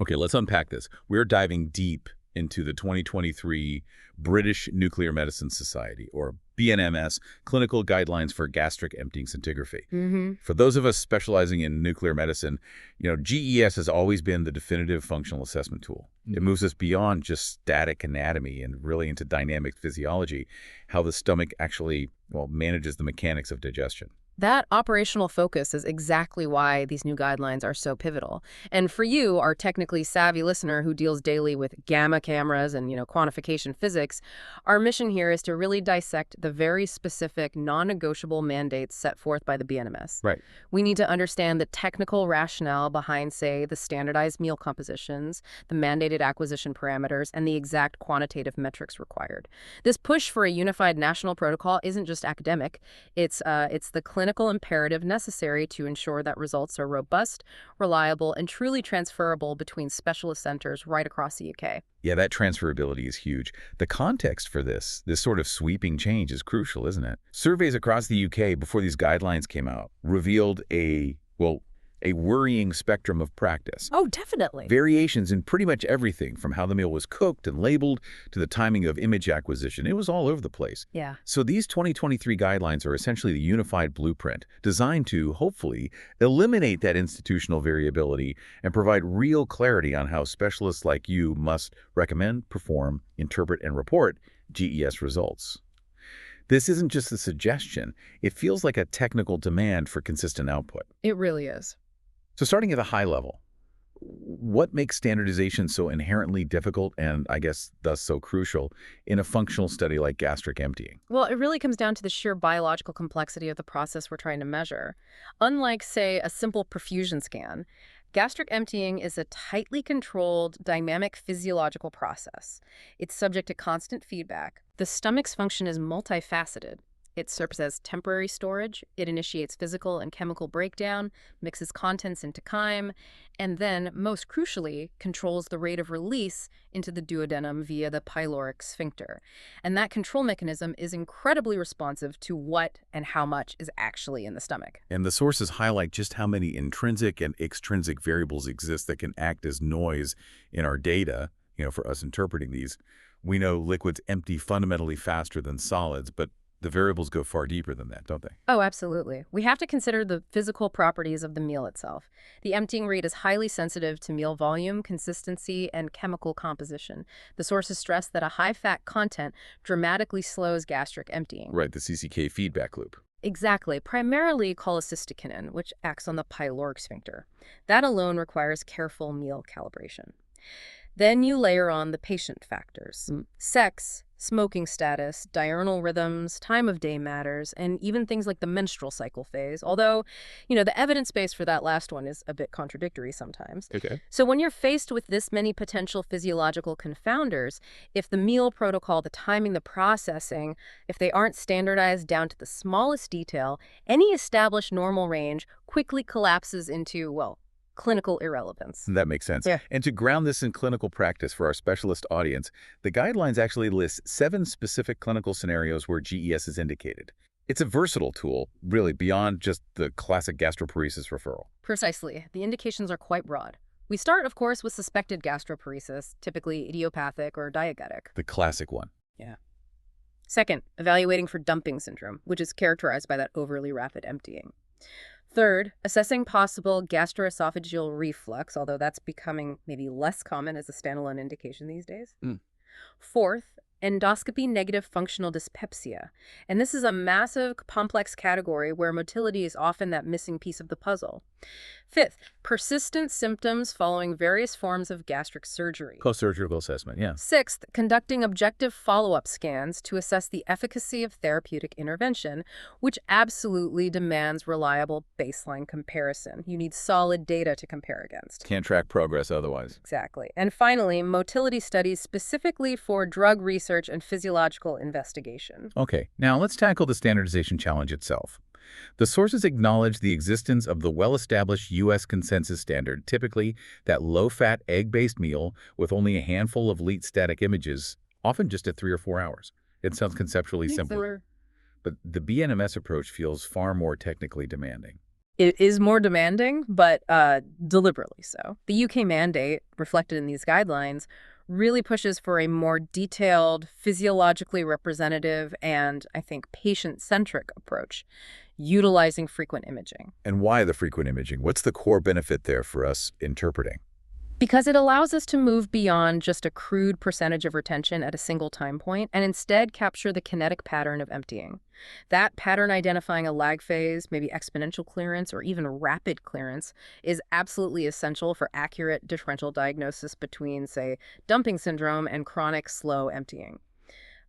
Okay, let's unpack this. We're diving deep into the 2023 British Nuclear Medicine Society, or BNMS, Clinical Guidelines for Gastric Emptying Scintigraphy. For those of us specializing in nuclear medicine, GES has always been the definitive functional assessment tool. It moves us beyond just static anatomy and really into dynamic physiology, how the stomach actually, manages the mechanics of digestion. That operational focus is exactly why these new guidelines are so pivotal. And for you, our technically savvy listener who deals daily with gamma cameras and, quantification physics, our mission here is to really dissect the very specific, non-negotiable mandates set forth by the BNMS. Right. We need to understand the technical rationale behind, say, the standardized meal compositions, the mandated acquisition parameters, and the exact quantitative metrics required. This push for a unified national protocol isn't just academic. It's the clinical imperative necessary to ensure that results are robust, reliable, and truly transferable between specialist centers right across the UK. Yeah, that transferability is huge. The context for this sort of sweeping change is crucial, isn't it? Surveys across the UK before these guidelines came out revealed a worrying spectrum of practice. Oh, definitely. Variations in pretty much everything from how the meal was cooked and labeled to the timing of image acquisition. It was all over the place. Yeah. So these 2023 guidelines are essentially the unified blueprint designed to, hopefully, eliminate that institutional variability and provide real clarity on how specialists like you must recommend, perform, interpret, and report GES results. This isn't just a suggestion. It feels like a technical demand for consistent output. It really is. So starting at the high level, what makes standardization so inherently difficult and, I guess, thus so crucial in a functional study like gastric emptying? Well, it really comes down to the sheer biological complexity of the process we're trying to measure. Unlike, say, a simple perfusion scan, gastric emptying is a tightly controlled, dynamic physiological process. It's subject to constant feedback. The stomach's function is multifaceted. It serves as temporary storage, it initiates physical and chemical breakdown, mixes contents into chyme, and then, most crucially, controls the rate of release into the duodenum via the pyloric sphincter. And that control mechanism is incredibly responsive to what and how much is actually in the stomach. And the sources highlight just how many intrinsic and extrinsic variables exist that can act as noise in our data, for us interpreting these. We know liquids empty fundamentally faster than solids, but the variables go far deeper than that, don't they? Oh, absolutely. We have to consider the physical properties of the meal itself. The emptying rate is highly sensitive to meal volume, consistency, and chemical composition. The sources stress that a high-fat content dramatically slows gastric emptying. Right, the CCK feedback loop. Exactly, primarily cholecystokinin, which acts on the pyloric sphincter. That alone requires careful meal calibration. Then you layer on the patient factors. Sex, smoking status, diurnal rhythms, time of day matters, and even things like the menstrual cycle phase, although, the evidence base for that last one is a bit contradictory sometimes. Okay. So when you're faced with this many potential physiological confounders, if the meal protocol, the timing, the processing, if they aren't standardized down to the smallest detail, any established normal range quickly collapses into, clinical irrelevance. That makes sense. Yeah. And to ground this in clinical practice for our specialist audience, the guidelines actually list 7 specific clinical scenarios where GES is indicated. It's a versatile tool, really, beyond just the classic gastroparesis referral. Precisely. The indications are quite broad. We start, of course, with suspected gastroparesis, typically idiopathic or diegetic. The classic one. Yeah. Second, evaluating for dumping syndrome, which is characterized by that overly rapid emptying. Third, assessing possible gastroesophageal reflux, although that's becoming maybe less common as a standalone indication these days. Fourth, endoscopy-negative functional dyspepsia. And this is a massive, complex category where motility is often that missing piece of the puzzle. Fifth, persistent symptoms following various forms of gastric surgery. Post-surgical assessment, yeah. Sixth, conducting objective follow-up scans to assess the efficacy of therapeutic intervention, which absolutely demands reliable baseline comparison. You need solid data to compare against. Can't track progress otherwise. Exactly. And finally, motility studies specifically for drug research and physiological investigation. Okay, now let's tackle the standardization challenge itself. The sources acknowledge the existence of the well-established U.S. consensus standard, typically that low-fat, egg-based meal with only a handful of elite static images, often just at 3 or 4 hours. It sounds conceptually simple. But the BNMS approach feels far more technically demanding. It is more demanding, but deliberately so. The UK mandate, reflected in these guidelines, really pushes for a more detailed, physiologically representative, and, I think, patient-centric approach, utilizing frequent imaging. And why the frequent imaging? What's the core benefit there for us interpreting? Because it allows us to move beyond just a crude percentage of retention at a single time point and instead capture the kinetic pattern of emptying. That pattern identifying a lag phase, maybe exponential clearance or even rapid clearance, is absolutely essential for accurate differential diagnosis between, say, dumping syndrome and chronic slow emptying.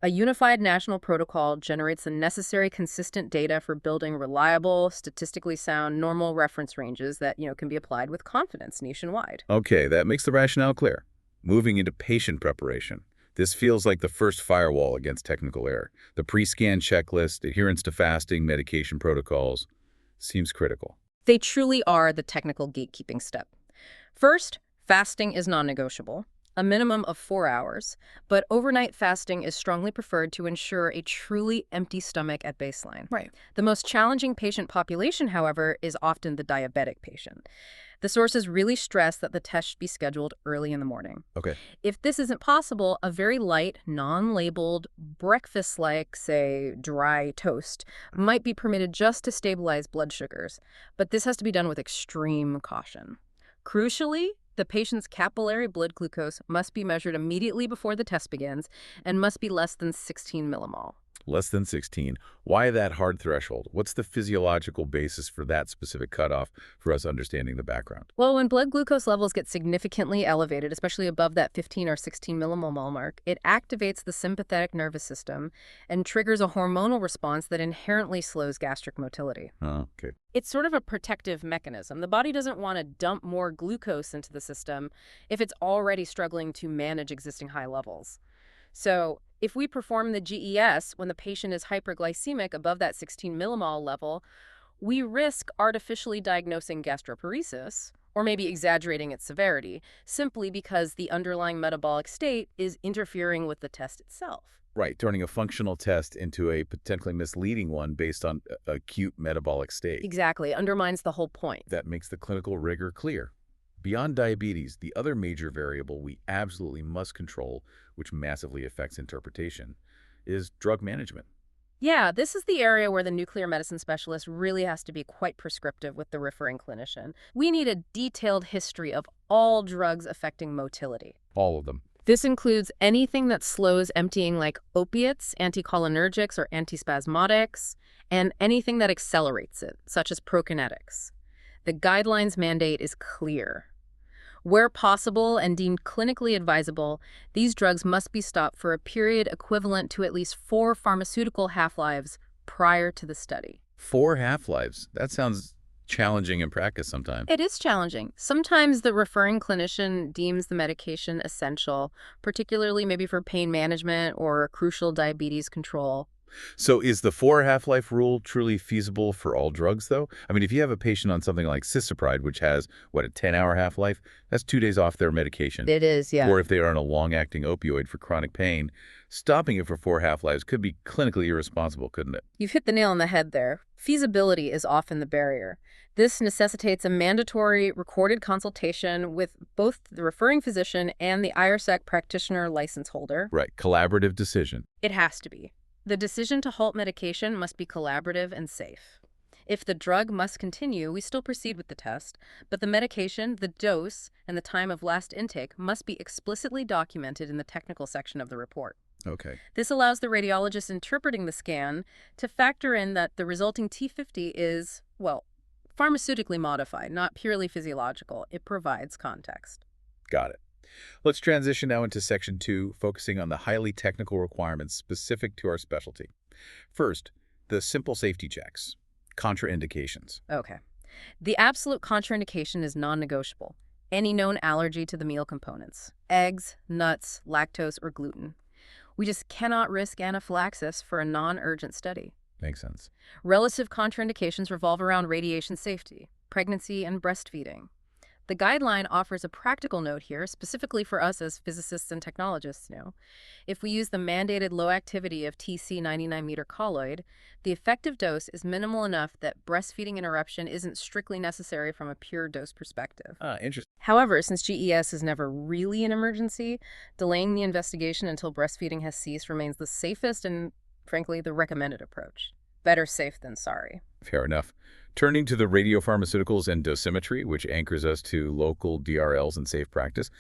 A unified national protocol generates the necessary consistent data for building reliable, statistically sound, normal reference ranges that, can be applied with confidence nationwide. Okay, that makes the rationale clear. Moving into patient preparation. This feels like the first firewall against technical error. The pre-scan checklist, adherence to fasting, medication protocols, seems critical. They truly are the technical gatekeeping step. First, fasting is non-negotiable. A minimum of 4 hours, but overnight fasting is strongly preferred to ensure a truly empty stomach at baseline. Right. The most challenging patient population, however, is often the diabetic patient. The sources really stress that the test should be scheduled early in the morning. Okay. If this isn't possible, a very light, non-labeled, breakfast-like, say, dry toast might be permitted just to stabilize blood sugars, but this has to be done with extreme caution. Crucially, the patient's capillary blood glucose must be measured immediately before the test begins and must be less than 16 millimole. Less than 16. Why that hard threshold? What's the physiological basis for that specific cutoff for us understanding the background? Well, when blood glucose levels get significantly elevated, especially above that 15 or 16 millimole mark, it activates the sympathetic nervous system and triggers a hormonal response that inherently slows gastric motility. Oh, okay. It's sort of a protective mechanism. The body doesn't want to dump more glucose into the system if it's already struggling to manage existing high levels. So if we perform the GES when the patient is hyperglycemic above that 16 millimole level, we risk artificially diagnosing gastroparesis, or maybe exaggerating its severity, simply because the underlying metabolic state is interfering with the test itself. Right, turning a functional test into a potentially misleading one based on acute metabolic state. Exactly, undermines the whole point. That makes the clinical rigor clear. Beyond diabetes, the other major variable we absolutely must control, which massively affects interpretation, is drug management. Yeah, this is the area where the nuclear medicine specialist really has to be quite prescriptive with the referring clinician. We need a detailed history of all drugs affecting motility. All of them. This includes anything that slows emptying like opiates, anticholinergics, or antispasmodics, and anything that accelerates it, such as prokinetics. The guidelines mandate is clear. Where possible and deemed clinically advisable, these drugs must be stopped for a period equivalent to at least 4 pharmaceutical half-lives prior to the study. 4 half-lives. That sounds challenging in practice sometimes. It is challenging. Sometimes the referring clinician deems the medication essential, particularly maybe for pain management or crucial diabetes control. So is the 4 half-life rule truly feasible for all drugs, though? I mean, if you have a patient on something like cisapride, which has, a 10-hour half-life, that's 2 days off their medication. It is, yeah. Or if they are on a long-acting opioid for chronic pain, stopping it for 4 half-lives could be clinically irresponsible, couldn't it? You've hit the nail on the head there. Feasibility is often the barrier. This necessitates a mandatory recorded consultation with both the referring physician and the IRSAC practitioner license holder. Right, collaborative decision. It has to be. The decision to halt medication must be collaborative and safe. If the drug must continue, we still proceed with the test, but the medication, the dose, and the time of last intake must be explicitly documented in the technical section of the report. Okay. This allows the radiologist interpreting the scan to factor in that the resulting T50 is, pharmaceutically modified, not purely physiological. It provides context. Got it. Let's transition now into Section 2, focusing on the highly technical requirements specific to our specialty. First, the simple safety checks, contraindications. Okay. The absolute contraindication is non-negotiable. Any known allergy to the meal components, eggs, nuts, lactose, or gluten. We just cannot risk anaphylaxis for a non-urgent study. Makes sense. Relative contraindications revolve around radiation safety, pregnancy, and breastfeeding. The guideline offers a practical note here, specifically for us as physicists and technologists know. If we use the mandated low activity of TC 99-meter colloid, the effective dose is minimal enough that breastfeeding interruption isn't strictly necessary from a pure dose perspective. Interesting. However, since GES is never really an emergency, delaying the investigation until breastfeeding has ceased remains the safest and, frankly, the recommended approach. Better safe than sorry. Fair enough. Turning to the radiopharmaceuticals and dosimetry, which anchors us to local DRLs and safe practice,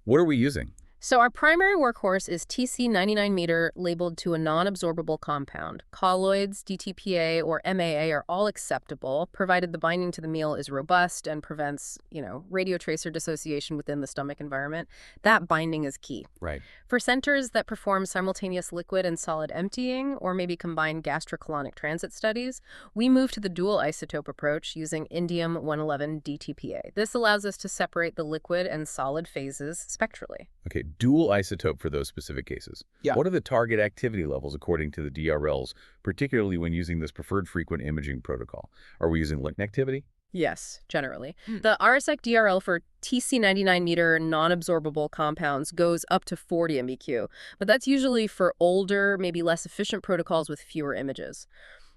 what are we using? So our primary workhorse is TC 99-meter labeled to a non-absorbable compound. Colloids, DTPA, or MAA are all acceptable, provided the binding to the meal is robust and prevents, radiotracer dissociation within the stomach environment. That binding is key. Right. For centers that perform simultaneous liquid and solid emptying, or maybe combined gastric-colonic transit studies, we move to the dual isotope approach using indium-111 DTPA. This allows us to separate the liquid and solid phases spectrally. Okay, dual isotope for those specific cases. Yeah. What are the target activity levels according to the DRLs, particularly when using this preferred frequent imaging protocol? Are we using LINC activity? Yes, generally. The RSEC DRL for TC 99-meter non-absorbable compounds goes up to 40 MBQ, but that's usually for older, maybe less efficient protocols with fewer images.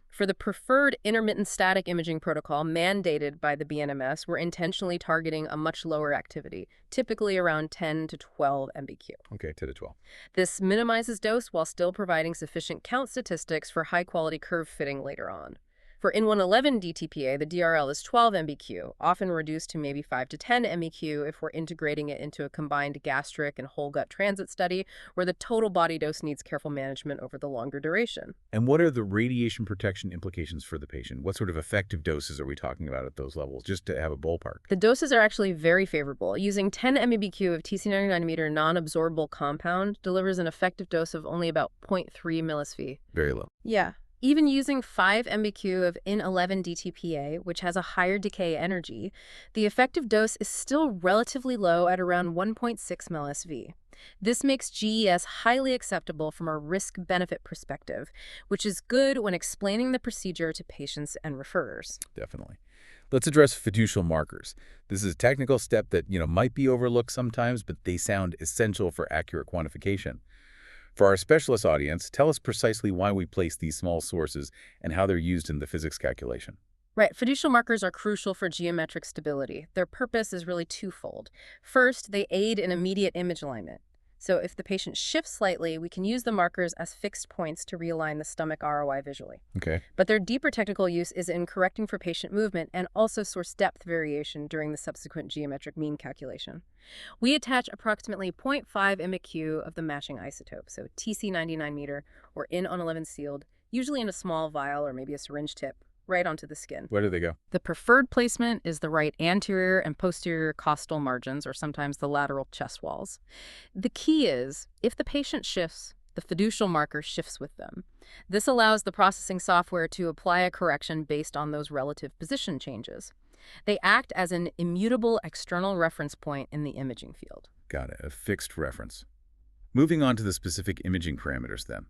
For the preferred intermittent static imaging protocol mandated by the BNMS, we're intentionally targeting a much lower activity, typically around 10 to 12 MBQ. Okay, 10 to 12. This minimizes dose while still providing sufficient count statistics for high-quality curve fitting later on. For IN-111 DTPA, the DRL is 12 MBQ, often reduced to maybe 5 to 10 MBQ if we're integrating it into a combined gastric and whole gut transit study where the total body dose needs careful management over the longer duration. And what are the radiation protection implications for the patient? What sort of effective doses are we talking about at those levels, just to have a ballpark? The doses are actually very favorable. Using 10 MBQ of TC99-meter non-absorbable compound delivers an effective dose of only about 0.3 millisV. Very low. Yeah. Even using 5 MBQ of IN-11 DTPA, which has a higher decay energy, the effective dose is still relatively low at around 1.6 millisV. This makes GES highly acceptable from a risk-benefit perspective, which is good when explaining the procedure to patients and referrers. Definitely. Let's address fiducial markers. This is a technical step that, might be overlooked sometimes, but they sound essential for accurate quantification. For our specialist audience, tell us precisely why we place these small sources and how they're used in the physics calculation. Right. Fiducial markers are crucial for geometric stability. Their purpose is really twofold. First, they aid in immediate image alignment. So if the patient shifts slightly, we can use the markers as fixed points to realign the stomach ROI visually. Okay. But their deeper technical use is in correcting for patient movement and also source depth variation during the subsequent geometric mean calculation. We attach approximately 0.5 MBQ of the matching isotope, so TC99-meter or IN-11 sealed, usually in a small vial or maybe a syringe tip, right onto the skin. Where do they go? The preferred placement is the right anterior and posterior costal margins, or sometimes the lateral chest walls. The key is, if the patient shifts, the fiducial marker shifts with them. This allows the processing software to apply a correction based on those relative position changes. They act as an immutable external reference point in the imaging field. Got it, a fixed reference. Moving on to the specific imaging parameters then.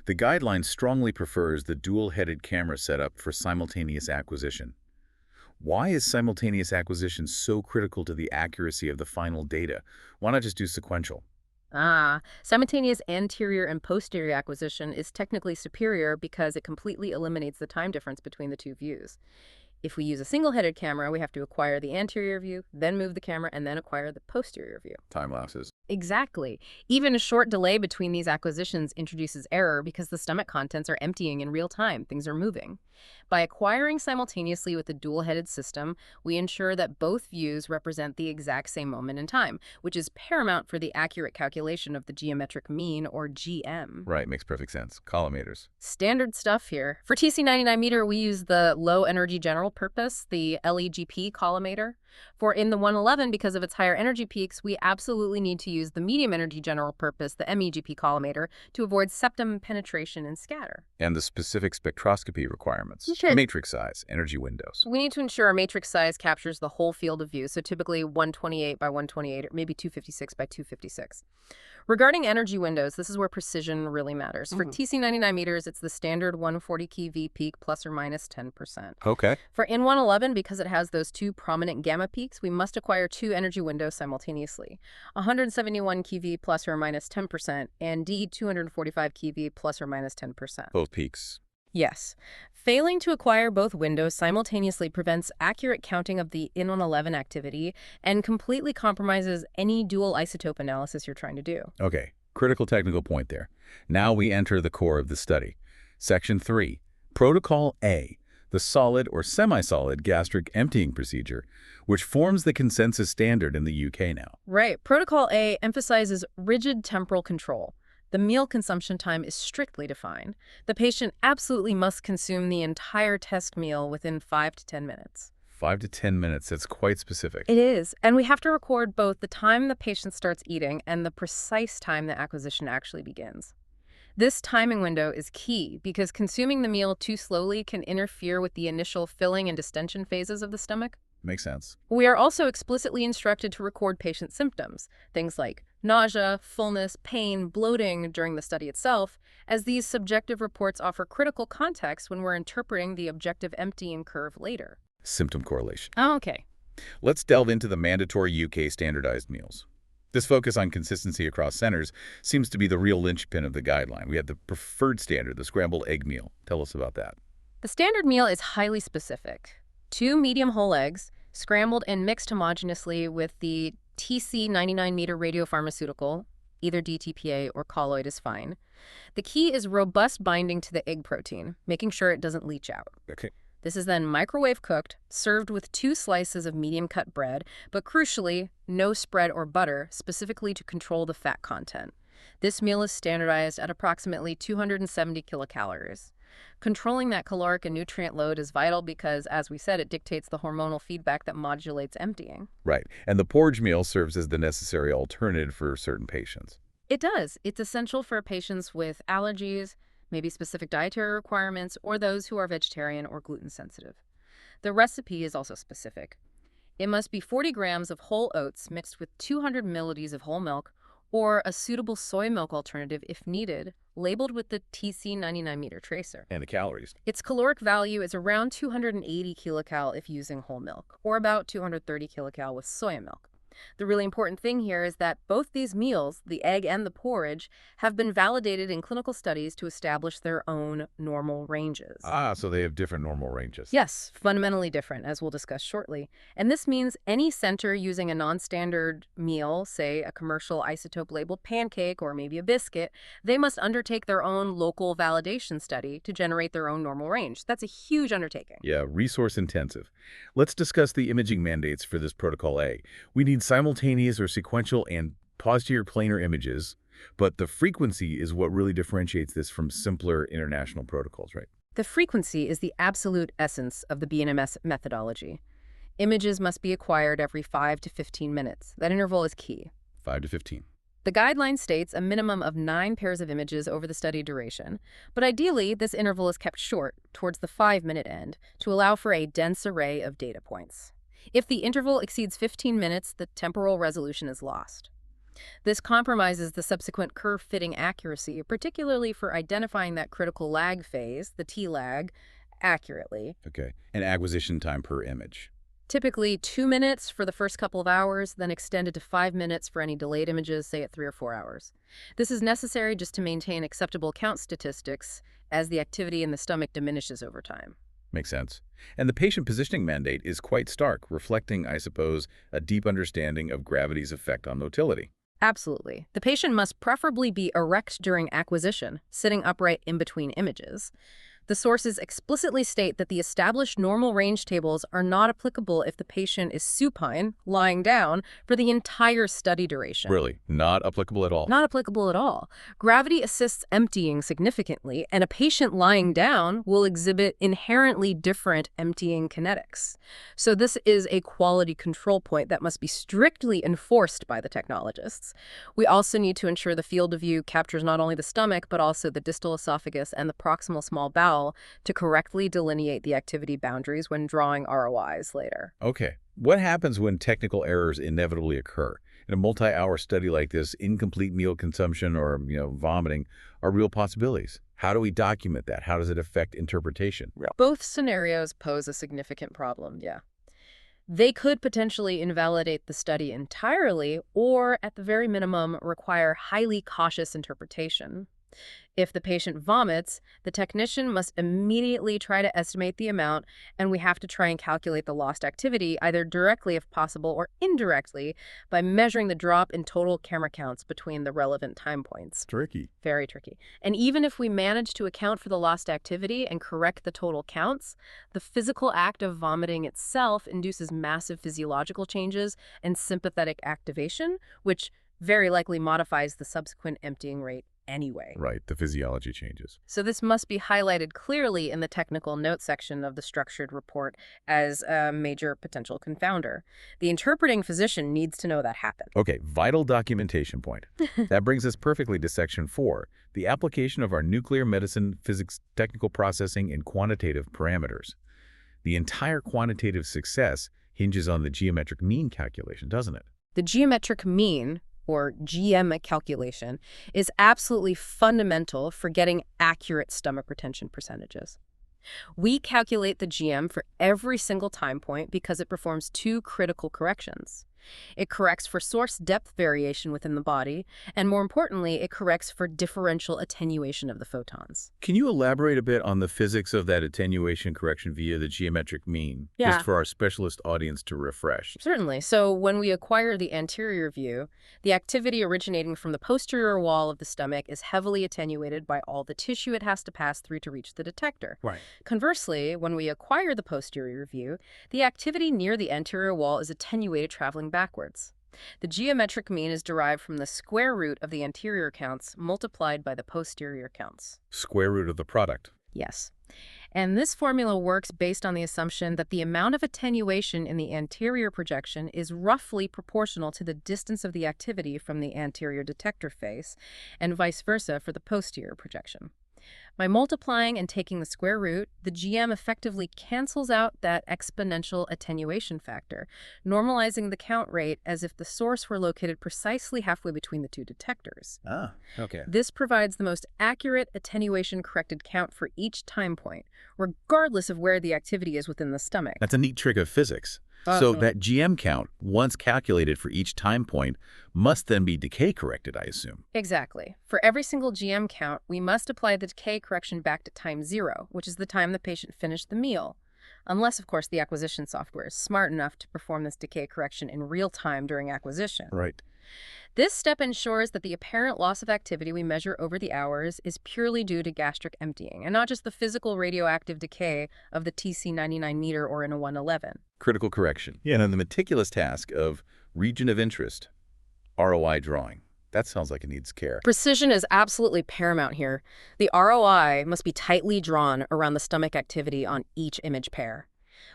The guideline strongly prefers the dual-headed camera setup for simultaneous acquisition. Why is simultaneous acquisition so critical to the accuracy of the final data? Why not just do sequential? Simultaneous anterior and posterior acquisition is technically superior because it completely eliminates the time difference between the two views. If we use a single-headed camera, we have to acquire the anterior view, then move the camera, and then acquire the posterior view. Time lapses. Exactly. Even a short delay between these acquisitions introduces error because the stomach contents are emptying in real time. Things are moving. By acquiring simultaneously with the dual-headed system, we ensure that both views represent the exact same moment in time, which is paramount for the accurate calculation of the geometric mean, or GM. Right, makes perfect sense. Collimators. Standard stuff here. For TC99-meter, we use the low-energy general purpose, the LEGP collimator. For IN-111, because of its higher energy peaks, we absolutely need to use the medium energy general purpose, the MEGP collimator, to avoid septum penetration and scatter. And the specific spectroscopy requirements. requirements. You should. Matrix size, energy windows. We need to ensure our matrix size captures the whole field of view, so typically 128 by 128 or maybe 256 by 256. Regarding energy windows, this is where precision really matters. For TC99 meters, it's the standard 140 keV peak plus or minus 10%. Okay. For N111, because it has those two prominent gamma peaks, we must acquire two energy windows simultaneously. 171 keV plus or minus 10% and D245 keV plus or minus 10%. Both peaks. Yes. Failing to acquire both windows simultaneously prevents accurate counting of the N111 activity and completely compromises any dual isotope analysis you're trying to do. Okay, critical technical point there. Now we enter the core of the study. Section 3, Protocol A, the solid or semi-solid gastric emptying procedure, which forms the consensus standard in the UK now. Right. Protocol A emphasizes rigid temporal control. The meal consumption time is strictly defined. The patient absolutely must consume the entire test meal within 5 to 10 minutes. 5 to 10 minutes, that's quite specific. It is, and we have to record both the time the patient starts eating and the precise time the acquisition actually begins. This timing window is key because consuming the meal too slowly can interfere with the initial filling and distension phases of the stomach. Makes sense. We are also explicitly instructed to record patient symptoms, things like nausea, fullness, pain, bloating during the study itself, as these subjective reports offer critical context when we're interpreting the objective emptying curve later. Symptom correlation. Oh, okay. Let's delve into the mandatory UK standardized meals. This focus on consistency across centers seems to be the real linchpin of the guideline. We have the preferred standard, the scrambled egg meal. Tell us about that. The standard meal is highly specific. 2 medium whole eggs, scrambled and mixed homogeneously with the TC99 meter radiopharmaceutical, either DTPA or colloid is fine. The key is robust binding to the egg protein, making sure it doesn't leach out. Okay. This is then microwave cooked, served with 2 slices of medium cut bread, but crucially, no spread or butter, specifically to control the fat content. This meal is standardized at approximately 270 kilocalories. Controlling that caloric and nutrient load is vital because, as we said, it dictates the hormonal feedback that modulates emptying. Right. And the porridge meal serves as the necessary alternative for certain patients. It does. It's essential for patients with allergies, maybe specific dietary requirements, or those who are vegetarian or gluten sensitive. The recipe is also specific. It must be 40 grams of whole oats mixed with 200 milliliters of whole milk, or a suitable soy milk alternative if needed, labeled with the TC99 meter tracer. And the calories. Its caloric value is around 280 kilocal if using whole milk, or about 230 kilocal with soy milk. The really important thing here is that both these meals, the egg and the porridge, have been validated in clinical studies to establish their own normal ranges. Ah, so they have different normal ranges. Yes, fundamentally different, as we'll discuss shortly. And this means any center using a non-standard meal, say a commercial isotope-labeled pancake or maybe a biscuit, they must undertake their own local validation study to generate their own normal range. That's a huge undertaking. Yeah, resource intensive. Let's discuss the imaging mandates for this Protocol A. We need simultaneous or sequential and posterior planar images, but the frequency is what really differentiates this from simpler international protocols, right? The frequency is the absolute essence of the BNMS methodology. Images must be acquired every 5 to 15 minutes. That interval is key. 5 to 15. The guideline states a minimum of 9 pairs of images over the study duration, but ideally this interval is kept short, towards the 5-minute end, to allow for a dense array of data points. If the interval exceeds 15 minutes, the temporal resolution is lost. This compromises the subsequent curve-fitting accuracy, particularly for identifying that critical lag phase, the T-lag, accurately. Okay. And acquisition time per image. Typically 2 minutes for the first couple of hours, then extended to 5 minutes for any delayed images, say at 3 or 4 hours. This is necessary just to maintain acceptable count statistics as the activity in the stomach diminishes over time. Makes sense. And the patient positioning mandate is quite stark, reflecting, I suppose, a deep understanding of gravity's effect on motility. Absolutely. The patient must preferably be erect during acquisition, sitting upright in between images. The sources explicitly state that the established normal range tables are not applicable if the patient is supine, lying down, for the entire study duration. Really? Not applicable at all? Not applicable at all. Gravity assists emptying significantly, and a patient lying down will exhibit inherently different emptying kinetics. So this is a quality control point that must be strictly enforced by the technologists. We also need to ensure the field of view captures not only the stomach, but also the distal esophagus and the proximal small bowel, well to correctly delineate the activity boundaries when drawing ROIs later. Okay. What happens when technical errors inevitably occur? In a multi-hour study like this, incomplete meal consumption or, vomiting are real possibilities. How do we document that? How does it affect interpretation? Both scenarios pose a significant problem, yeah. They could potentially invalidate the study entirely or, at the very minimum, require highly cautious interpretation. If the patient vomits, the technician must immediately try to estimate the amount, and we have to try and calculate the lost activity, either directly if possible or indirectly, by measuring the drop in total camera counts between the relevant time points. Tricky. Very tricky. And even if we manage to account for the lost activity and correct the total counts, the physical act of vomiting itself induces massive physiological changes and sympathetic activation, which very likely modifies the subsequent emptying rate anyway. Right, the physiology changes. So this must be highlighted clearly in the technical note section of the structured report as a major potential confounder. The interpreting physician needs to know that happened. Okay, vital documentation point. That brings us perfectly to Section 4, the application of our nuclear medicine physics technical processing in quantitative parameters. The entire quantitative success hinges on the geometric mean calculation, doesn't it? The geometric mean, or GM calculation, is absolutely fundamental for getting accurate stomach retention percentages. We calculate the GM for every single time point because it performs two critical corrections. It corrects for source depth variation within the body, and more importantly, it corrects for differential attenuation of the photons. Can you elaborate a bit on the physics of that attenuation correction via the geometric mean? Yeah. Just for our specialist audience to refresh. Certainly. So when we acquire the anterior view, the activity originating from the posterior wall of the stomach is heavily attenuated by all the tissue it has to pass through to reach the detector. Right. Conversely, when we acquire the posterior view, the activity near the anterior wall is attenuated traveling backwards. The geometric mean is derived from the square root of the anterior counts multiplied by the posterior counts. Square root of the product. Yes. And this formula works based on the assumption that the amount of attenuation in the anterior projection is roughly proportional to the distance of the activity from the anterior detector face, and vice versa for the posterior projection. By multiplying and taking the square root, the GM effectively cancels out that exponential attenuation factor, normalizing the count rate as if the source were located precisely halfway between the two detectors. Ah, okay. This provides the most accurate attenuation-corrected count for each time point, regardless of where the activity is within the stomach. That's a neat trick of physics. So that GM count, once calculated for each time point, must then be decay corrected, I assume. Exactly. For every single GM count, we must apply the decay correction back to time 0, which is the time the patient finished the meal. Unless, of course, the acquisition software is smart enough to perform this decay correction in real time during acquisition. Right. This step ensures that the apparent loss of activity we measure over the hours is purely due to gastric emptying, and not just the physical radioactive decay of the TC99 meter or in a 111. Critical correction. Yeah, and then the meticulous task of region of interest, ROI drawing. That sounds like it needs care. Precision is absolutely paramount here. The ROI must be tightly drawn around the stomach activity on each image pair.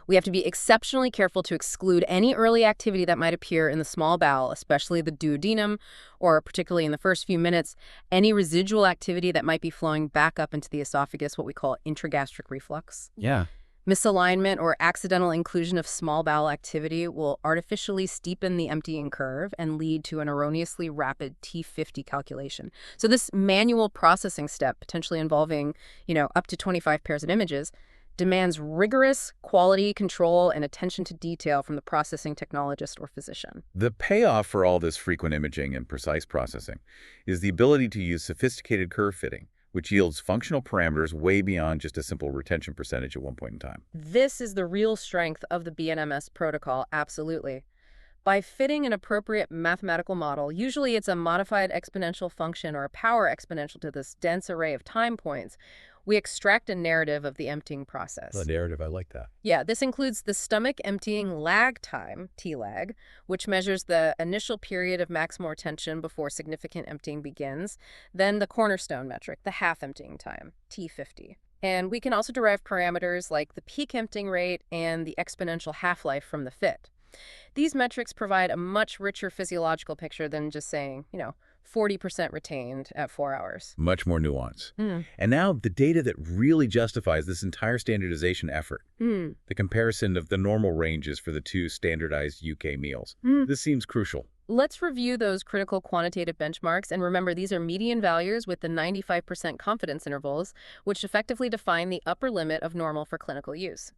We have to be exceptionally careful to exclude any early activity that might appear in the small bowel, especially the duodenum, or particularly in the first few minutes, any residual activity that might be flowing back up into the esophagus, what we call intragastric reflux. Yeah. Misalignment or accidental inclusion of small bowel activity will artificially steepen the emptying curve and lead to an erroneously rapid T50 calculation. So this manual processing step, potentially involving, up to 25 pairs of images, demands rigorous quality control and attention to detail from the processing technologist or physician. The payoff for all this frequent imaging and precise processing is the ability to use sophisticated curve fitting, which yields functional parameters way beyond just a simple retention percentage at one point in time. This is the real strength of the BNMS protocol, absolutely. By fitting an appropriate mathematical model, usually it's a modified exponential function or a power exponential to this dense array of time points, we extract a narrative of the emptying process. The narrative, I like that. Yeah, this includes the stomach emptying lag time, T-lag, which measures the initial period of maximal retention before significant emptying begins, then the cornerstone metric, the half emptying time, T50. And we can also derive parameters like the peak emptying rate and the exponential half-life from the fit. These metrics provide a much richer physiological picture than just saying, 40% retained at 4 hours. Much more nuance. Hmm. And now the data that really justifies this entire standardization effort, the comparison of the normal ranges for the two standardized UK meals. This seems crucial. Let's review those critical quantitative benchmarks, and remember these are median values with the 95% confidence intervals, which effectively define the upper limit of normal for clinical use.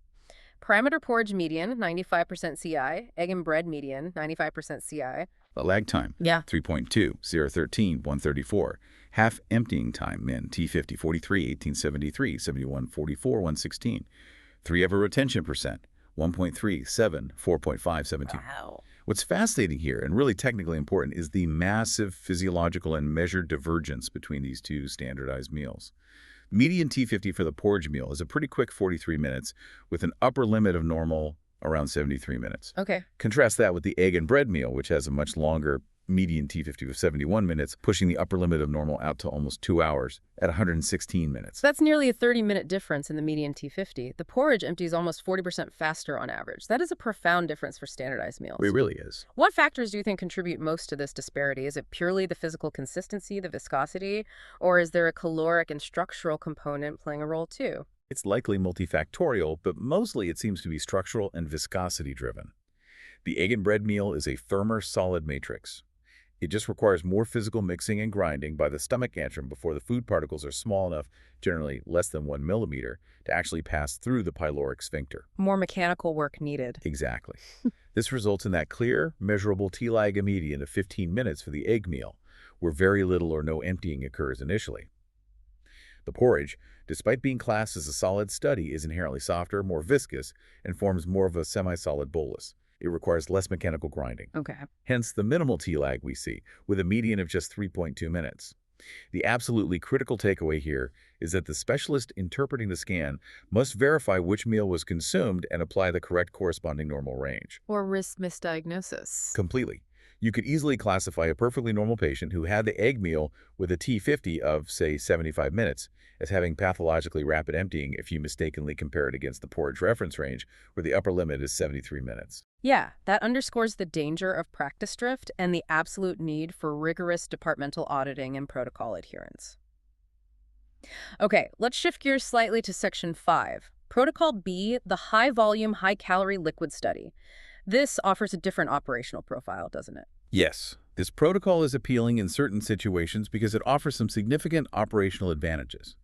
Parameter porridge median, 95% CI. Egg and bread median, 95% CI. The lag time, Yeah. 3.2, 013, 134. Half emptying time, min, T50, 43, 1873, 71, 44, 116. 3-hour retention percent, 1.3, 7, 4.5, 17. Wow. What's fascinating here, and really technically important, is the massive physiological and measured divergence between these two standardized meals. Median T50 for the porridge meal is a pretty quick 43 minutes, with an upper limit of normal around 73 minutes. Okay. Contrast that with the egg and bread meal, which has a much longer median T50 of 71 minutes, pushing the upper limit of normal out to almost 2 hours at 116 minutes. That's nearly a 30-minute difference in the median T50. The porridge empties almost 40% faster on average. That is a profound difference for standardized meals. It really is. What factors do you think contribute most to this disparity? Is it purely the physical consistency, the viscosity, or is there a caloric and structural component playing a role too? It's likely multifactorial, but mostly it seems to be structural and viscosity driven. The egg and bread meal is a firmer, solid matrix. It just requires more physical mixing and grinding by the stomach antrum before the food particles are small enough, generally less than 1 millimeter, to actually pass through the pyloric sphincter. More mechanical work needed. Exactly. This results in that clear, measurable T-lag median of 15 minutes for the egg meal, where very little or no emptying occurs initially. The porridge, despite being classed as a solid study, is inherently softer, more viscous, and forms more of a semi-solid bolus. It requires less mechanical grinding. Okay. Hence the minimal T-lag we see, with a median of just 3.2 minutes. The absolutely critical takeaway here is that the specialist interpreting the scan must verify which meal was consumed and apply the correct corresponding normal range. Or risk misdiagnosis. Completely. You could easily classify a perfectly normal patient who had the egg meal with a T50 of, say, 75 minutes as having pathologically rapid emptying if you mistakenly compare it against the porridge reference range, where the upper limit is 73 minutes. Yeah, that underscores the danger of practice drift and the absolute need for rigorous departmental auditing and protocol adherence. Okay, let's shift gears slightly to Section 5. Protocol B, the high-volume, high-calorie liquid study. This offers a different operational profile, doesn't it? Yes, this protocol is appealing in certain situations because it offers some significant operational advantages.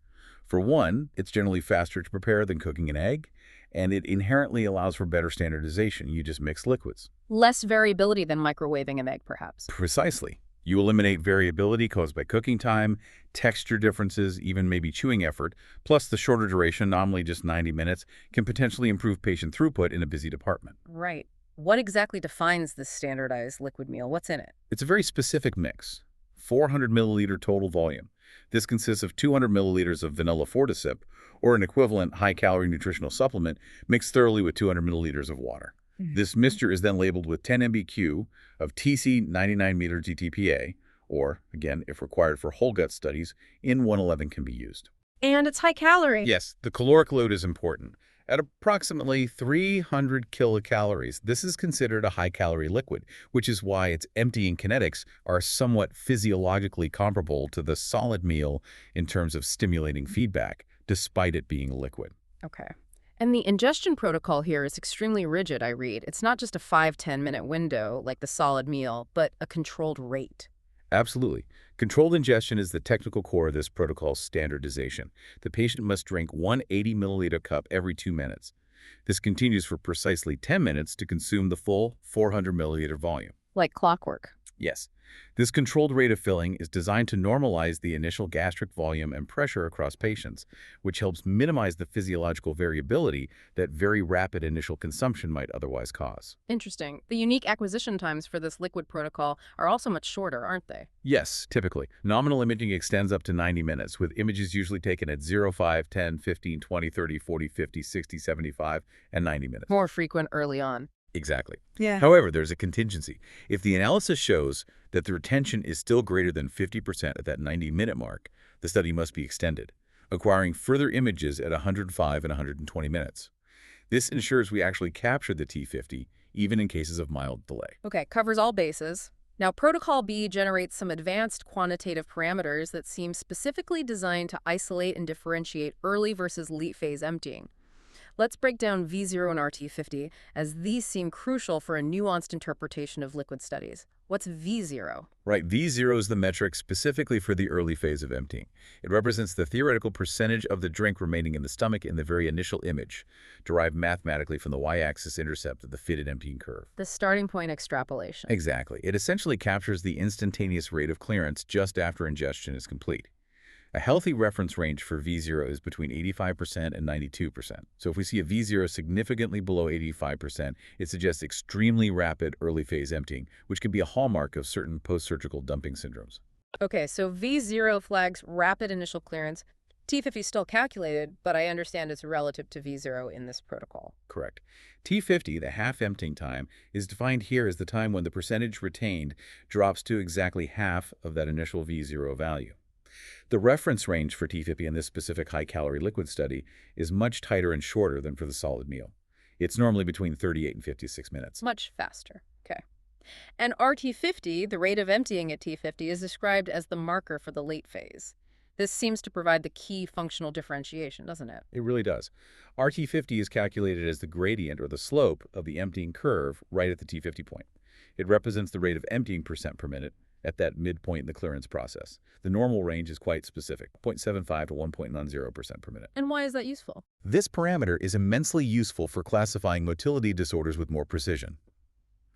For one, it's generally faster to prepare than cooking an egg, and it inherently allows for better standardization. You just mix liquids. Less variability than microwaving an egg, perhaps. Precisely. You eliminate variability caused by cooking time, texture differences, even maybe chewing effort, plus the shorter duration, nominally just 90 minutes, can potentially improve patient throughput in a busy department. Right. What exactly defines this standardized liquid meal? What's in it? It's a very specific mix. 400 milliliter total volume. This consists of 200 milliliters of vanilla Fortisip, or an equivalent high-calorie nutritional supplement, mixed thoroughly with 200 milliliters of water. This mixture is then labeled with 10 MBQ of TC 99-meter GTPA, or, again, if required for whole gut studies, N111 can be used. And it's high calorie. Yes, the caloric load is important. At approximately 300 kilocalories, this is considered a high-calorie liquid, which is why its emptying kinetics are somewhat physiologically comparable to the solid meal in terms of stimulating feedback, despite it being a liquid. Okay. And the ingestion protocol here is extremely rigid, I read. It's not just a 5-10 minute window like the solid meal, but a controlled rate. Absolutely. Controlled ingestion is the technical core of this protocol's standardization. The patient must drink 180 milliliter cup every 2 minutes. This continues for precisely 10 minutes to consume the full 400 milliliter volume. Like clockwork. Yes. This controlled rate of filling is designed to normalize the initial gastric volume and pressure across patients, which helps minimize the physiological variability that very rapid initial consumption might otherwise cause. Interesting. The unique acquisition times for this liquid protocol are also much shorter, aren't they? Yes, typically. Nominal imaging extends up to 90 minutes, with images usually taken at 0, 5, 10, 15, 20, 30, 40, 50, 60, 75, and 90 minutes. More frequent early on. Exactly. Yeah. However, there's a contingency. If the analysis shows that the retention is still greater than 50% at that 90-minute mark, the study must be extended, acquiring further images at 105 and 120 minutes. This ensures we actually capture the T50, even in cases of mild delay. Okay, covers all bases. Now, Protocol B generates some advanced quantitative parameters that seem specifically designed to isolate and differentiate early versus late phase emptying. Let's break down V0 and RT50, as these seem crucial for a nuanced interpretation of liquid studies. What's V0? Right, V0 is the metric specifically for the early phase of emptying. It represents the theoretical percentage of the drink remaining in the stomach in the very initial image, derived mathematically from the y-axis intercept of the fitted emptying curve. The starting point extrapolation. Exactly. It essentially captures the instantaneous rate of clearance just after ingestion is complete. A healthy reference range for V0 is between 85% and 92%. So if we see a V0 significantly below 85%, it suggests extremely rapid early phase emptying, which can be a hallmark of certain post-surgical dumping syndromes. Okay, so V0 flags rapid initial clearance. T50 is still calculated, but I understand it's relative to V0 in this protocol. Correct. T50, the half emptying time, is defined here as the time when the percentage retained drops to exactly half of that initial V0 value. The reference range for T50 in this specific high-calorie liquid study is much tighter and shorter than for the solid meal. It's normally between 38 and 56 minutes. Much faster. Okay. And RT50, the rate of emptying at T50, is described as the marker for the late phase. This seems to provide the key functional differentiation, doesn't it? It really does. RT50 is calculated as the gradient or the slope of the emptying curve right at the T50 point. It represents the rate of emptying percent per minute at that midpoint in the clearance process. The normal range is quite specific, 0.75 to 1.90% per minute. And why is that useful? This parameter is immensely useful for classifying motility disorders with more precision.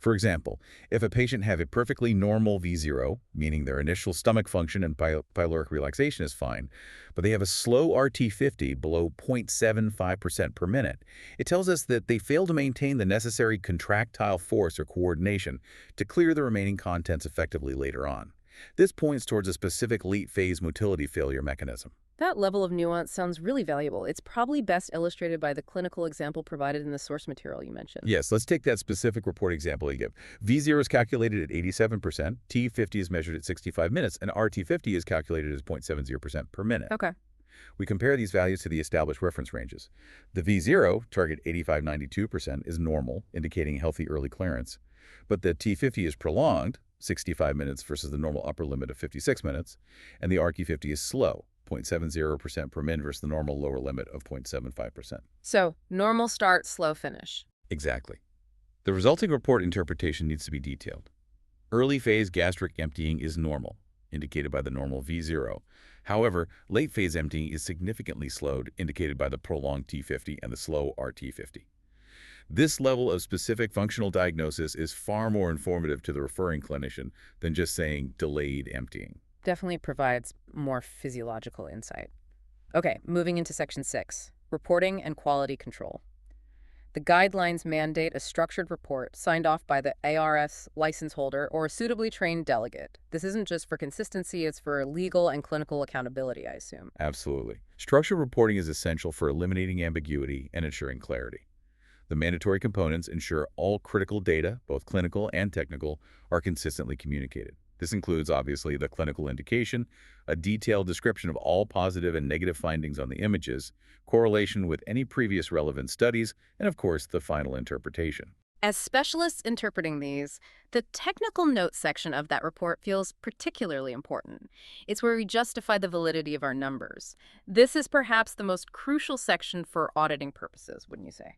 For example, if a patient have a perfectly normal V0, meaning their initial stomach function and pyloric relaxation is fine, but they have a slow RT50 below 0.75% per minute, it tells us that they fail to maintain the necessary contractile force or coordination to clear the remaining contents effectively later on. This points towards a specific late phase motility failure mechanism. That level of nuance sounds really valuable. It's probably best illustrated by the clinical example provided in the source material you mentioned. Yes, let's take that specific report example you give. V0 is calculated at 87%, T50 is measured at 65 minutes, and RT50 is calculated as 0.70% per minute. Okay. We compare these values to the established reference ranges. The V0, target 85-92%, is normal, indicating healthy early clearance. But the T50 is prolonged, 65 minutes versus the normal upper limit of 56 minutes, and the RT50 is slow, 0.70% per min versus the normal lower limit of 0.75%. So, normal start, slow finish. Exactly. The resulting report interpretation needs to be detailed. Early phase gastric emptying is normal, indicated by the normal V0. However, late phase emptying is significantly slowed, indicated by the prolonged T50 and the slow RT50. This level of specific functional diagnosis is far more informative to the referring clinician than just saying delayed emptying. Definitely provides more physiological insight. Okay, moving into Section 6, reporting and quality control. The guidelines mandate a structured report signed off by the ARS license holder or a suitably trained delegate. This isn't just for consistency, it's for legal and clinical accountability, I assume. Absolutely. Structured reporting is essential for eliminating ambiguity and ensuring clarity. The mandatory components ensure all critical data, both clinical and technical, are consistently communicated. This includes, obviously, the clinical indication, a detailed description of all positive and negative findings on the images, correlation with any previous relevant studies, and, of course, the final interpretation. As specialists interpreting these, the technical notes section of that report feels particularly important. It's where we justify the validity of our numbers. This is perhaps the most crucial section for auditing purposes, wouldn't you say?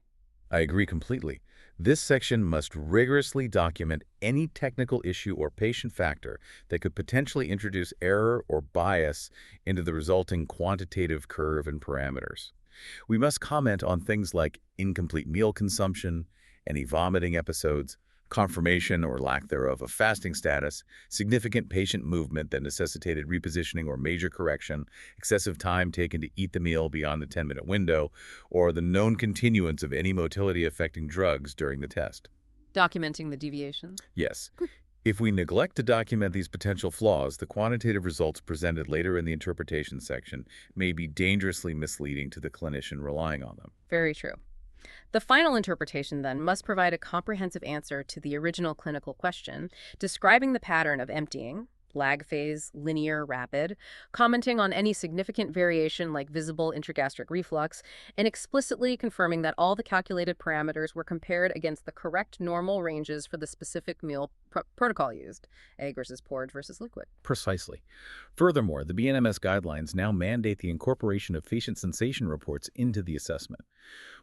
I agree completely. This section must rigorously document any technical issue or patient factor that could potentially introduce error or bias into the resulting quantitative curve and parameters. We must comment on things like incomplete meal consumption, any vomiting episodes, confirmation or lack thereof of fasting status, significant patient movement that necessitated repositioning or major correction, excessive time taken to eat the meal beyond the 10-minute window, or the known continuance of any motility-affecting drugs during the test. Documenting the deviations? Yes. If we neglect to document these potential flaws, the quantitative results presented later in the interpretation section may be dangerously misleading to the clinician relying on them. Very true. The final interpretation, then, must provide a comprehensive answer to the original clinical question, describing the pattern of emptying, lag phase, linear, rapid, commenting on any significant variation like visible intragastric reflux, and explicitly confirming that all the calculated parameters were compared against the correct normal ranges for the specific meal protocol used, egg versus porridge versus liquid. Precisely. Furthermore, the BNMS guidelines now mandate the incorporation of patient sensation reports into the assessment.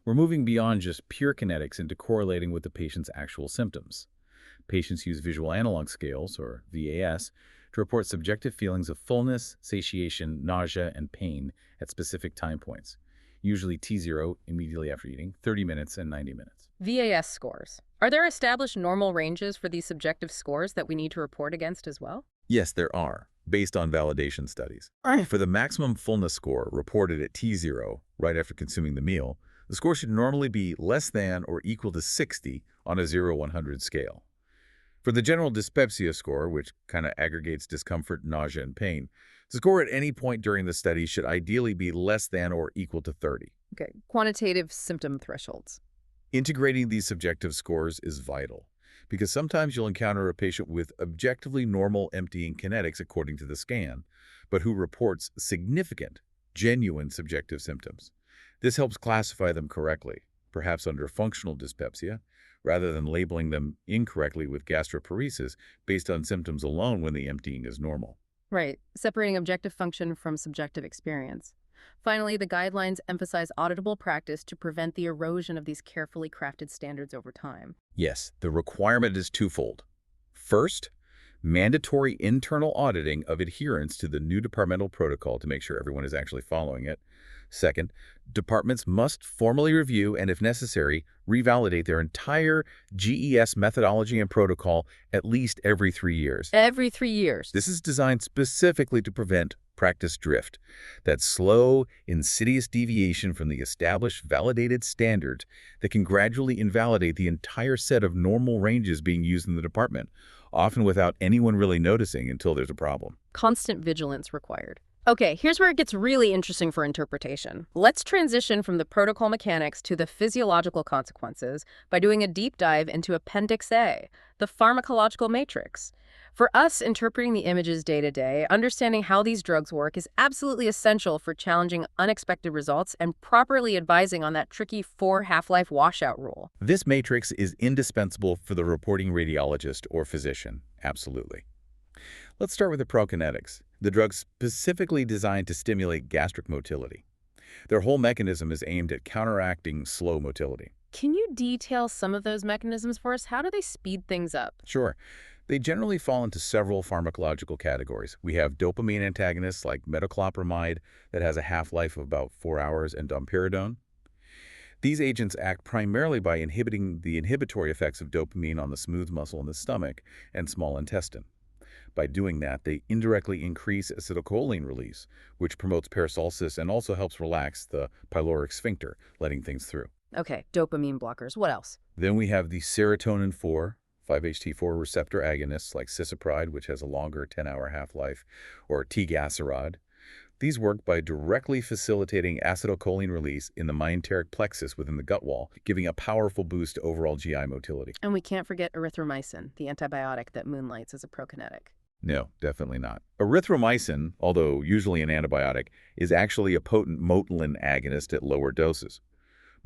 We're moving beyond just pure kinetics into correlating with the patient's actual symptoms. Patients use visual analog scales, or VAS, to report subjective feelings of fullness, satiation, nausea, and pain at specific time points, usually T0 immediately after eating, 30 minutes, and 90 minutes. VAS scores. Are there established normal ranges for these subjective scores that we need to report against as well? Yes, there are, based on validation studies. For the maximum fullness score reported at T0 right after consuming the meal, the score should normally be less than or equal to 60 on a 0-100 scale. For the general dyspepsia score, which kind of aggregates discomfort, nausea, and pain, the score at any point during the study should ideally be less than or equal to 30. Okay, quantitative symptom thresholds. Integrating these subjective scores is vital, because sometimes you'll encounter a patient with objectively normal emptying kinetics according to the scan, but who reports significant, genuine subjective symptoms. This helps classify them correctly, perhaps under functional dyspepsia, rather than labeling them incorrectly with gastroparesis based on symptoms alone when the emptying is normal. Right, separating objective function from subjective experience. Finally, the guidelines emphasize auditable practice to prevent the erosion of these carefully crafted standards over time. Yes, the requirement is twofold. First, mandatory internal auditing of adherence to the new departmental protocol to make sure everyone is actually following it. Second, departments must formally review and, if necessary, revalidate their entire GES methodology and protocol at least every 3 years. Every 3 years. This is designed specifically to prevent practice drift, that slow, insidious deviation from the established, validated standards that can gradually invalidate the entire set of normal ranges being used in the department, often without anyone really noticing until there's a problem. Constant vigilance required. Okay, here's where it gets really interesting for interpretation. Let's transition from the protocol mechanics to the physiological consequences by doing a deep dive into Appendix A, the pharmacological matrix. For us, interpreting the images day to day, understanding how these drugs work is absolutely essential for challenging unexpected results and properly advising on that tricky 4 half-life washout rule. This matrix is indispensable for the reporting radiologist or physician, absolutely. Let's start with the prokinetics, the drug specifically designed to stimulate gastric motility. Their whole mechanism is aimed at counteracting slow motility. Can you detail some of those mechanisms for us? How do they speed things up? Sure. They generally fall into several pharmacological categories. We have dopamine antagonists like metoclopramide that has a half-life of about 4 hours, and domperidone. These agents act primarily by inhibiting the inhibitory effects of dopamine on the smooth muscle in the stomach and small intestine. By doing that, they indirectly increase acetylcholine release, which promotes peristalsis and also helps relax the pyloric sphincter, letting things through. Okay, dopamine blockers. What else? Then we have the serotonin 4, 5-HT4 receptor agonists like cisapride, which has a longer 10-hour half-life, or T-gacerod. These work by directly facilitating acetylcholine release in the myenteric plexus within the gut wall, giving a powerful boost to overall GI motility. And we can't forget erythromycin, the antibiotic that moonlights as a prokinetic. No, definitely not. Erythromycin, although usually an antibiotic, is actually a potent motilin agonist at lower doses.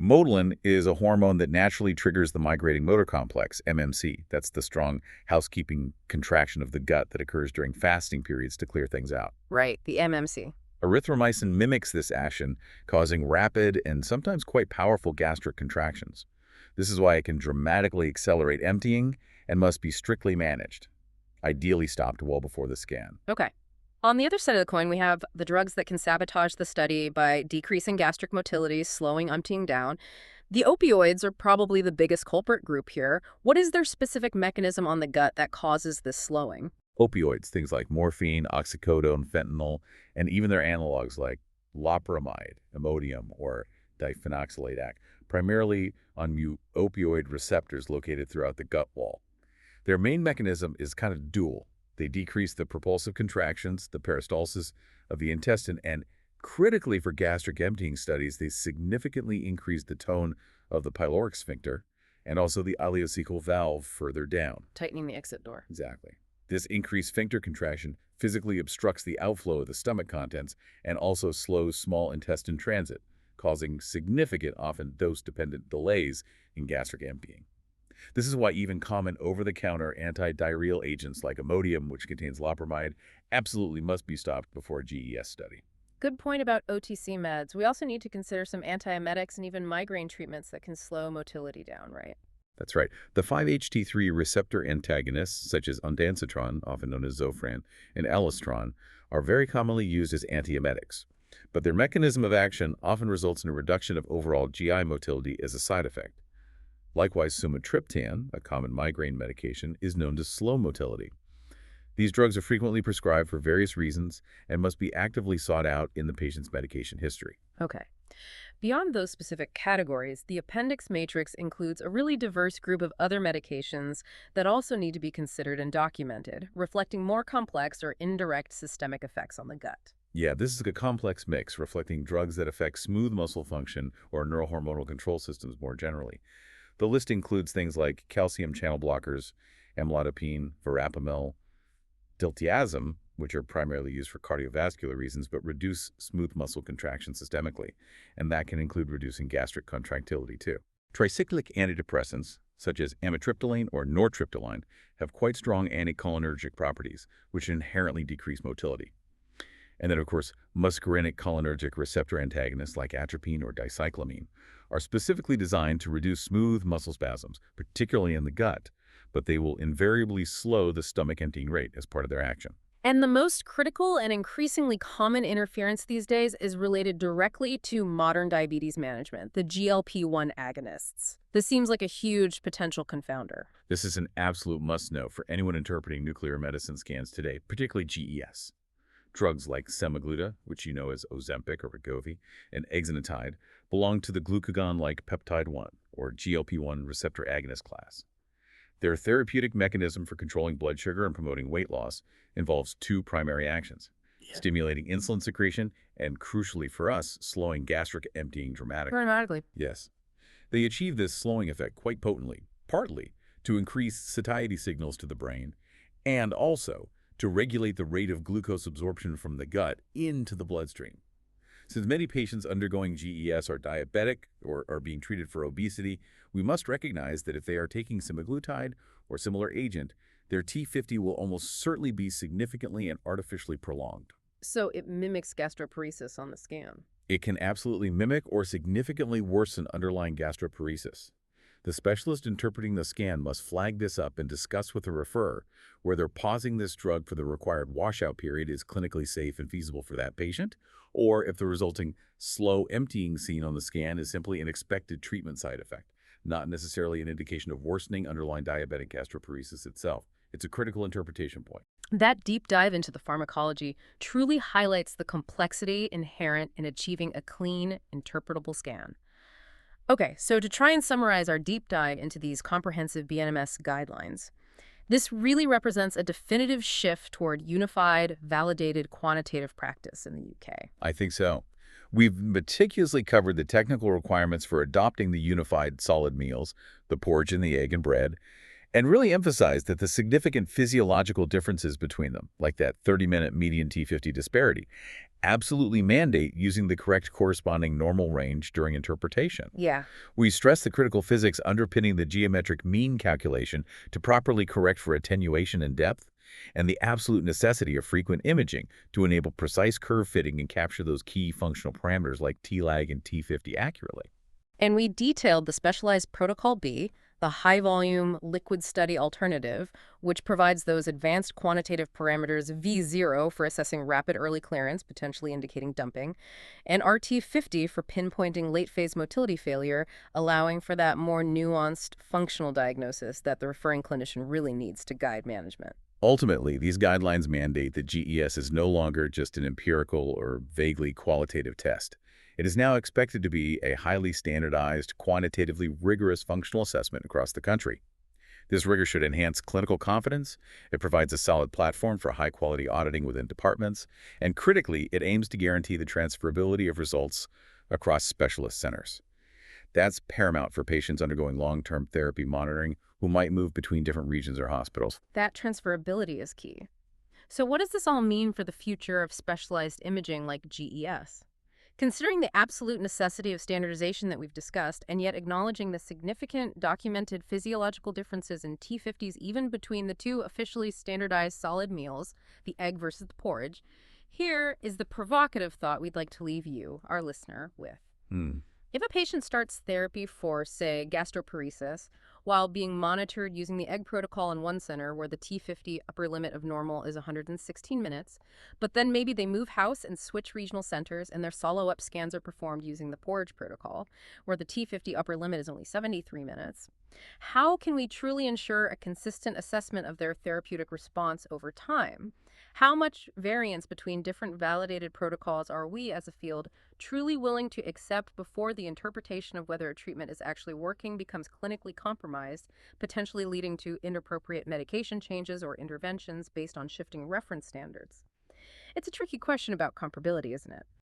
Motilin is a hormone that naturally triggers the migrating motor complex, MMC. That's the strong housekeeping contraction of the gut that occurs during fasting periods to clear things out. Right, the MMC. Erythromycin mimics this action, causing rapid and sometimes quite powerful gastric contractions. This is why it can dramatically accelerate emptying and must be strictly managed, ideally stopped well before the scan. Okay. On the other side of the coin, we have the drugs that can sabotage the study by decreasing gastric motility, slowing emptying down. The opioids are probably the biggest culprit group here. What is their specific mechanism on the gut that causes this slowing? Opioids, things like morphine, oxycodone, fentanyl, and even their analogs like loperamide, Imodium, or diphenoxylate act primarily on opioid receptors located throughout the gut wall. Their main mechanism is kind of dual. They decrease the propulsive contractions, the peristalsis of the intestine, and critically for gastric emptying studies, they significantly increase the tone of the pyloric sphincter and also the ileocecal valve further down. Tightening the exit door. Exactly. This increased sphincter contraction physically obstructs the outflow of the stomach contents, and also slows small intestine transit, causing significant, often dose-dependent delays in gastric emptying. This is why even common over-the-counter anti-diarrheal agents like Imodium, which contains loperamide, absolutely must be stopped before a GES study. Good point about OTC meds. We also need to consider some antiemetics and even migraine treatments that can slow motility down, right? That's right. The 5-HT3 receptor antagonists, such as ondansetron, often known as Zofran, and elastron, are very commonly used as antiemetics. But their mechanism of action often results in a reduction of overall GI motility as a side effect. Likewise, sumatriptan, a common migraine medication, is known to slow motility. These drugs are frequently prescribed for various reasons and must be actively sought out in the patient's medication history. Okay. Beyond those specific categories, the appendix matrix includes a really diverse group of other medications that also need to be considered and documented, reflecting more complex or indirect systemic effects on the gut. Yeah, this is a complex mix reflecting drugs that affect smooth muscle function or neurohormonal control systems more generally. The list includes things like calcium channel blockers, amlodipine, verapamil, diltiazem, which are primarily used for cardiovascular reasons but reduce smooth muscle contraction systemically, and that can include reducing gastric contractility too. Tricyclic antidepressants, such as amitriptyline or nortriptyline, have quite strong anticholinergic properties, which inherently decrease motility. And then, of course, muscarinic cholinergic receptor antagonists like atropine or dicyclamine are specifically designed to reduce smooth muscle spasms, particularly in the gut, but they will invariably slow the stomach emptying rate as part of their action. And the most critical and increasingly common interference these days is related directly to modern diabetes management, the GLP-1 agonists. This seems like a huge potential confounder. This is an absolute must-know for anyone interpreting nuclear medicine scans today, particularly GES. Drugs like semaglutide, which you know as Ozempic or Wegovy, and exenatide belong to the glucagon-like peptide-1, or GLP-1 receptor agonist class. Their therapeutic mechanism for controlling blood sugar and promoting weight loss involves two primary actions, stimulating insulin secretion and, crucially for us, slowing gastric emptying dramatically. Yes. They achieve this slowing effect quite potently, partly to increase satiety signals to the brain, and also to regulate the rate of glucose absorption from the gut into the bloodstream. Since many patients undergoing GES are diabetic or are being treated for obesity, we must recognize that if they are taking semaglutide or similar agent, their T50 will almost certainly be significantly and artificially prolonged. So it mimics gastroparesis on the scan. It can absolutely mimic or significantly worsen underlying gastroparesis. The specialist interpreting the scan must flag this up and discuss with the referrer whether pausing this drug for the required washout period is clinically safe and feasible for that patient, or if the resulting slow emptying seen on the scan is simply an expected treatment side effect, not necessarily an indication of worsening underlying diabetic gastroparesis itself. It's a critical interpretation point. That deep dive into the pharmacology truly highlights the complexity inherent in achieving a clean, interpretable scan. Okay, so to try and summarize our deep dive into these comprehensive BNMS guidelines, this really represents a definitive shift toward unified, validated quantitative practice in the UK. I think so. We've meticulously covered the technical requirements for adopting the unified solid meals, the porridge and the egg and bread, and really emphasized that the significant physiological differences between them, like that 30-minute median T50 disparity, absolutely mandate using the correct corresponding normal range during interpretation. Yeah. We stress the critical physics underpinning the geometric mean calculation to properly correct for attenuation and depth, and the absolute necessity of frequent imaging to enable precise curve fitting and capture those key functional parameters like T-lag and T50 accurately. And we detailed the specialized Protocol B, the high-volume liquid study alternative, which provides those advanced quantitative parameters V0 for assessing rapid early clearance, potentially indicating dumping, and RT50 for pinpointing late-phase motility failure, allowing for that more nuanced functional diagnosis that the referring clinician really needs to guide management. Ultimately, these guidelines mandate that GES is no longer just an empirical or vaguely qualitative test. It is now expected to be a highly standardized, quantitatively rigorous functional assessment across the country. This rigor should enhance clinical confidence, it provides a solid platform for high-quality auditing within departments, and critically, it aims to guarantee the transferability of results across specialist centers. That's paramount for patients undergoing long-term therapy monitoring who might move between different regions or hospitals. That transferability is key. So what does this all mean for the future of specialized imaging like GES? Considering the absolute necessity of standardization that we've discussed, and yet acknowledging the significant documented physiological differences in T50s even between the two officially standardized solid meals, the egg versus the porridge, here is the provocative thought we'd like to leave you, our listener, with. Hmm. If a patient starts therapy for, say, gastroparesis, while being monitored using the egg protocol in one center where the T50 upper limit of normal is 116 minutes, but then maybe they move house and switch regional centers and their follow-up scans are performed using the porridge protocol, where the T50 upper limit is only 73 minutes, how can we truly ensure a consistent assessment of their therapeutic response over time? How much variance between different validated protocols are we as a field truly willing to accept before the interpretation of whether a treatment is actually working becomes clinically compromised, potentially leading to inappropriate medication changes or interventions based on shifting reference standards? It's a tricky question about comparability, isn't it?